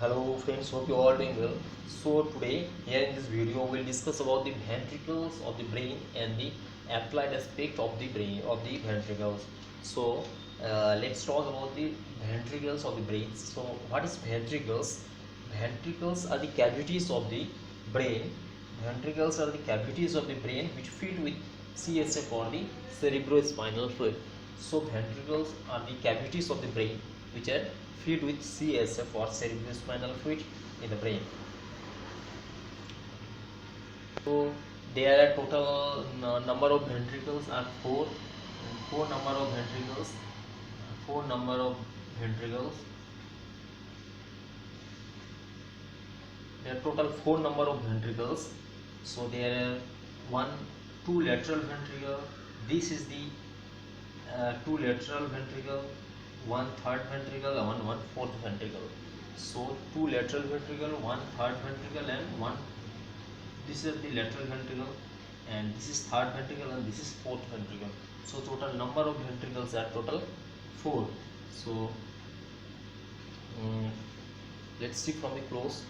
Hello friends, hope you all doing well. So today here in this video we'll discuss about the ventricles of the brain and the applied aspect of the brain of the ventricles. So let's talk about the ventricles of the brain. So what is ventricles? Ventricles are the cavities of the brain. Ventricles are the cavities of the brain which filled with CSF or the cerebrospinal fluid. So ventricles are the cavities of the brain which are filled with CSF or cerebrospinal fluid in the brain. So there are total number of ventricles are four number of ventricles, four number of ventricles. There are total four number of ventricles. So there are two lateral ventricle. This is the two lateral ventricle, one third ventricle, and one fourth ventricle. So two lateral ventricle, one third ventricle, and one. This is the lateral ventricle, and this is third ventricle, and this is fourth ventricle. So total number of ventricles are total four. So let's see from the close.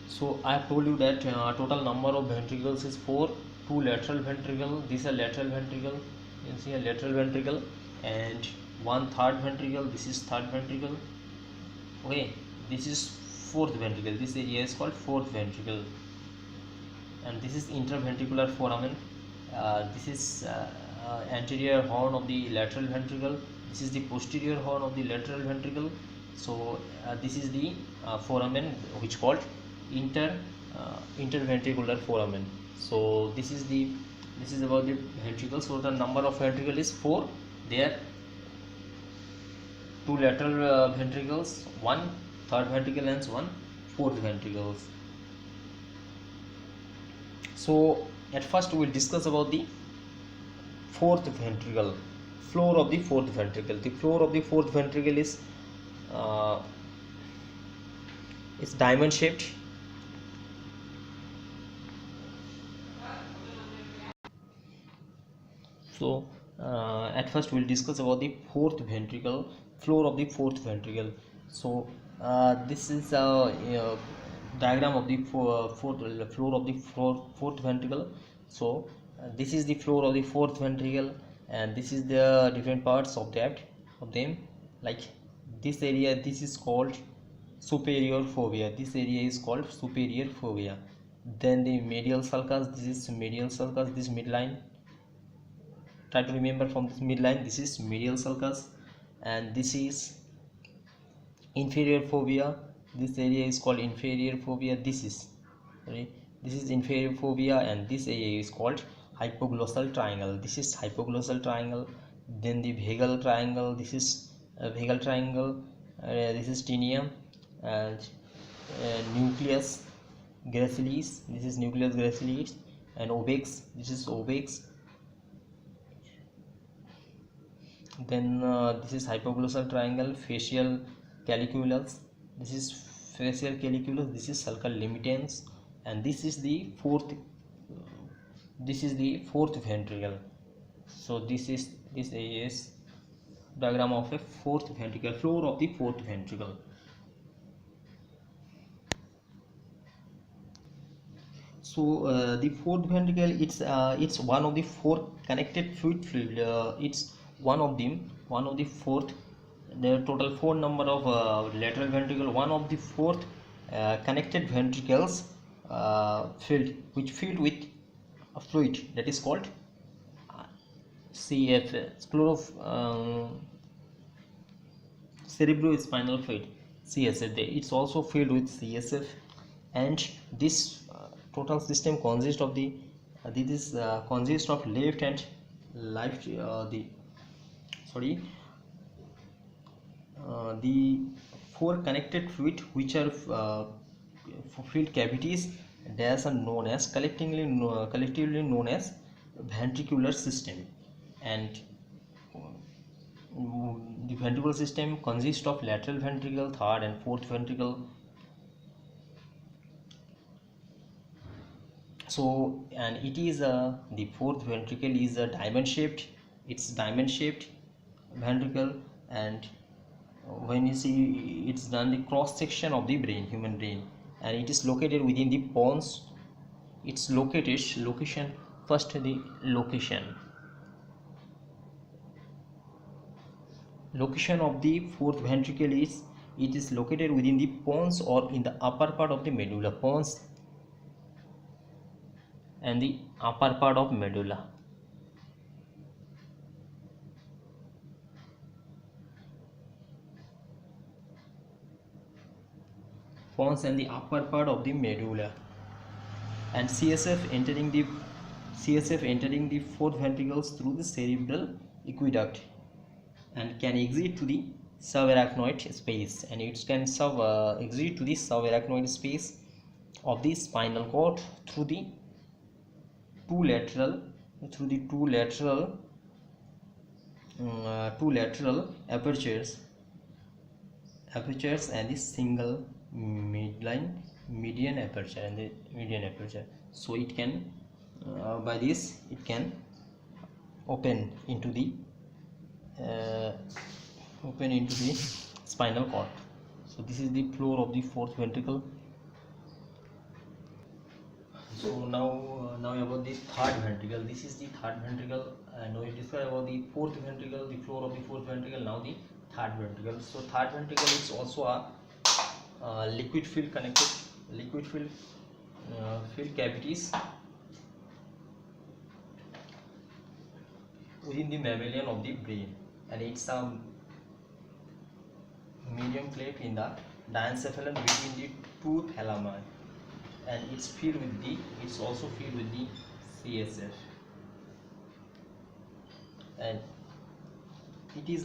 So I have told you that total number of ventricles is 4. Two lateral ventricle, this is a lateral ventricle, you can see a lateral ventricle, and one third ventricle, this is third ventricle. Okay, this is fourth ventricle, this area is called fourth ventricle, and this is interventricular foramen. This is anterior horn of the lateral ventricle, this is the posterior horn of the lateral ventricle. So this is the foramen which called interventricular foramen. So this is about the ventricles. So the number of ventricle is 4. There two lateral ventricles, one third ventricle, and one fourth ventricles. So at first we will discuss about the fourth ventricle, floor of the fourth ventricle. The floor of the fourth ventricle is diamond shaped. So at first we will discuss about the fourth ventricle, floor of the fourth ventricle. So this is a diagram of the floor of the fourth ventricle. So this is the floor of the fourth ventricle, and this is the different parts of them. Like this area, this is called superior fovea. This area is called superior fovea. Then the medial sulcus, this is medial sulcus, this midline. Try to remember from this midline, this is medial sulcus, and this is inferior fovea. This area is called inferior fovea. This is inferior fovea, and this area is called hypoglossal triangle. This is hypoglossal triangle. Then the vagal triangle, this is vagal triangle. This is tinea, and nucleus gracilis, this is nucleus gracilis, and obex, this is obex. Then this is hypoglossal triangle, facial caliculus, this is facial caliculus, this is sulcal limitans, and this is the fourth ventricle. So this is diagram of a fourth ventricle, floor of the fourth ventricle. So the fourth ventricle, it's one of the four connected fluid field. It's one of the fourth. There are total 4 number of lateral ventricle. One of the fourth connected ventricles filled with a fluid that is called CF, cerebrospinal fluid, CSF. It's also filled with CSF, and this total system consists of consists of left and the 4 connected fluid which are filled cavities. They are known as collectively known as ventricular system, and the ventricular system consists of lateral ventricle, third and fourth ventricle. So, and it is the fourth ventricle is a diamond shaped. It's diamond shaped ventricle, and when you see it's done the cross section of the brain, human brain, and it is located within the pons. Its location, first the location of the fourth ventricle is, it is located within the pons or in the upper part of the medulla, pons and the upper part of medulla. Pons and the upper part of the medulla, and CSF entering the fourth ventricles through the cerebral aqueduct and can exit to the subarachnoid space, and it can exit to the subarachnoid space of the spinal cord through the two lateral apertures and the single median aperture, so it can by this it can open into the spinal cord. So this is the floor of the fourth ventricle. So now about the third ventricle. This is the third ventricle, and we discussed about the fourth ventricle, the floor of the fourth ventricle. Now the third ventricle. So third ventricle is also a liquid filled cavities within the mammalian of the brain, and it's a medium cleft in the diencephalon between the two thalami, and it's also filled with the CSF, and it is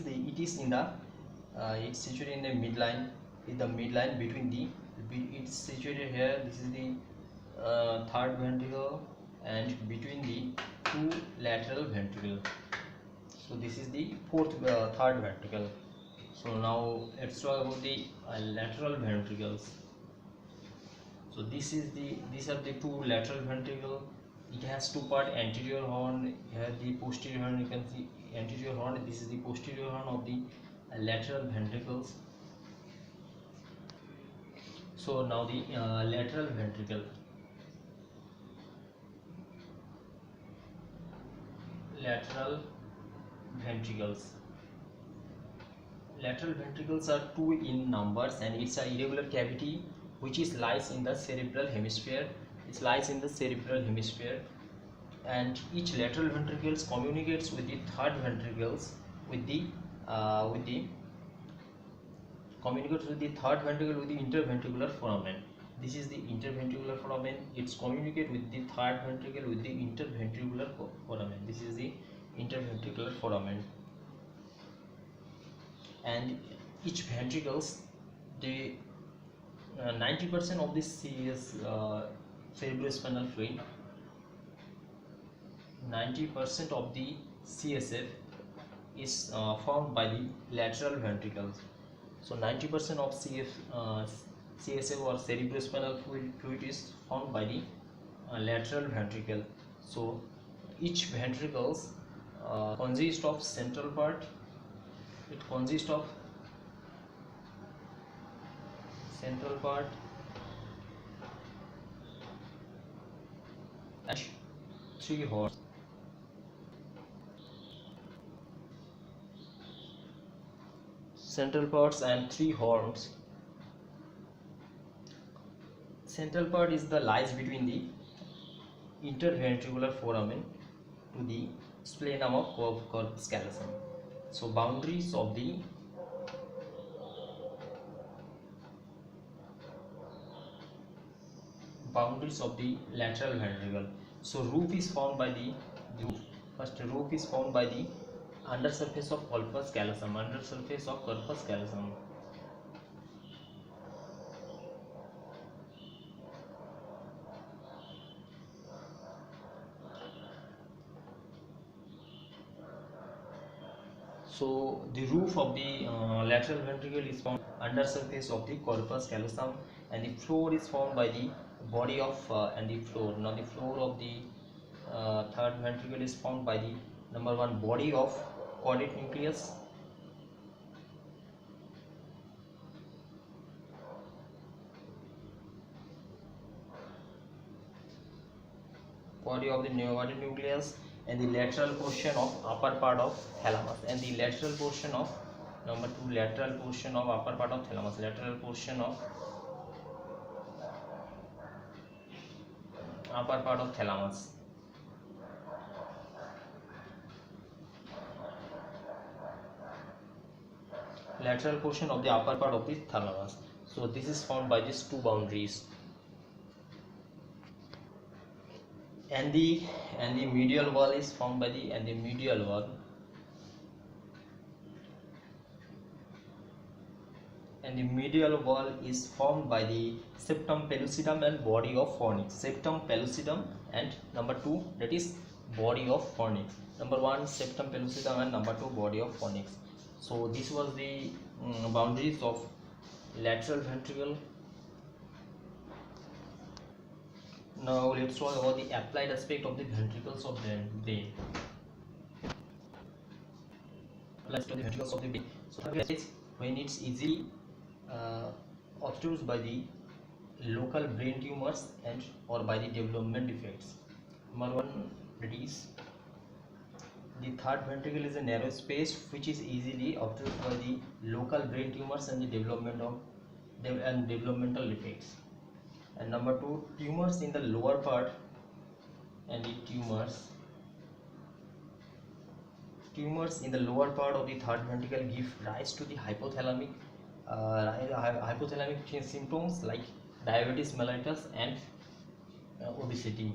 in the it's situated in the midline, between the, it's situated here. This is the third ventricle, and between the two lateral ventricle. So this is the third ventricle. So now let's talk about the lateral ventricles. So these are the two lateral ventricle. It has two part, anterior horn, here the posterior horn. You can see anterior horn. This is the posterior horn of the lateral ventricles. So now the lateral ventricles. Lateral ventricles are two in numbers, and it's a irregular cavity which lies in the cerebral hemisphere. And each lateral ventricles communicates with the third ventricles with the interventricular foramen. This is the interventricular foramen. It's communicate with the third ventricle with the interventricular foramen. This is the interventricular foramen. And each ventricles, they 90% of this is cerebrospinal fluid. 90% of the CSF is formed by the lateral ventricles. So 90% of CSF or cerebrospinal fluid is formed by the lateral ventricle. So each ventricles consists of central part. It consists of central part and three horns. Central parts and three horns. Central part is the lies between the interventricular foramen to the splanum of corpus callosum. So boundaries of the lateral ventricle. So roof is formed by the undersurface of corpus callosum. So the roof of the lateral ventricle is formed under surface of the corpus callosum, and the floor is formed by the body of and the floor. Now the floor of the third ventricle is formed by the number one, body of caudate nucleus, body of the body nucleus, and the lateral portion of upper part of thalamus, and the lateral portion of number 2 lateral portion of upper part of thalamus, lateral portion of upper part of thalamus. Lateral portion of the upper part of the thalamus. So this is formed by these two boundaries, and the medial wall is formed by the medial wall, and the medial wall is formed by the septum pellucidum and body of fornix. Septum pellucidum and number 2 that is body of fornix. Number 1 septum pellucidum and number 2 body of fornix. So this was the boundaries of lateral ventricle. Now let's talk about the applied aspect of the ventricles of the brain. Let's talk the ventricles of the brain. So when it's easily obstructed by the local brain tumors and or by the development defects. Number 1 that is the third ventricle is a narrow space which is easily obstructed by the local brain tumors and the developmental defects. And number 2, tumors in the lower part, and the tumors in the lower part of the third ventricle give rise to the hypothalamic symptoms like diabetes mellitus and obesity.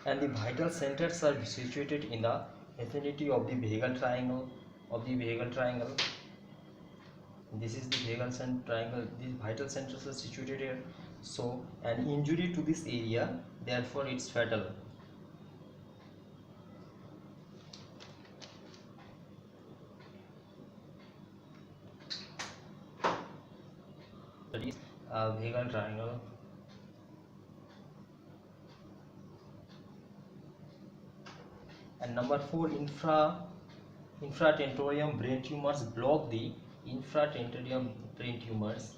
And the vital centers are situated in the vicinity of the vagal triangle. This is the vagal triangle. These vital centers are situated here. So an injury to this area, therefore it's fatal. That is vagal triangle. And number 4, infratentorium brain tumors block the infratentorium brain tumors.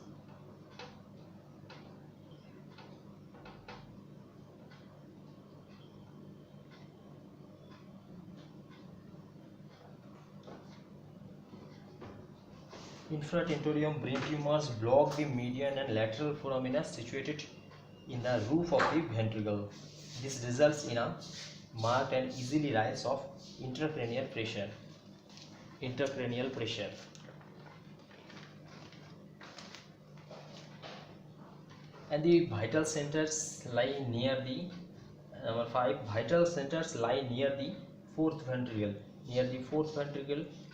Infratentorium brain tumors block the median and lateral foramina situated in the roof of the ventricle. This results in a marked and easily rise of intracranial pressure. And the vital centers lie near the number 5. Vital centers lie near the fourth ventricle.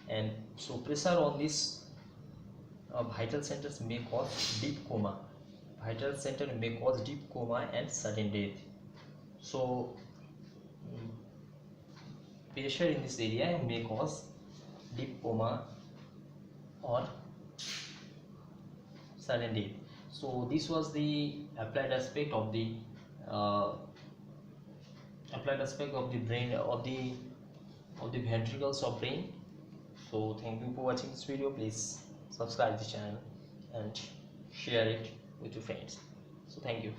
And so pressure on this vital centers may cause deep coma. Vital center may cause deep coma and sudden death. So pressure in this area may cause deep coma or sudden death. So this was the applied aspect of the brain of the ventricles of brain. So thank you for watching this video. Please subscribe the channel and share it with your friends. So thank you.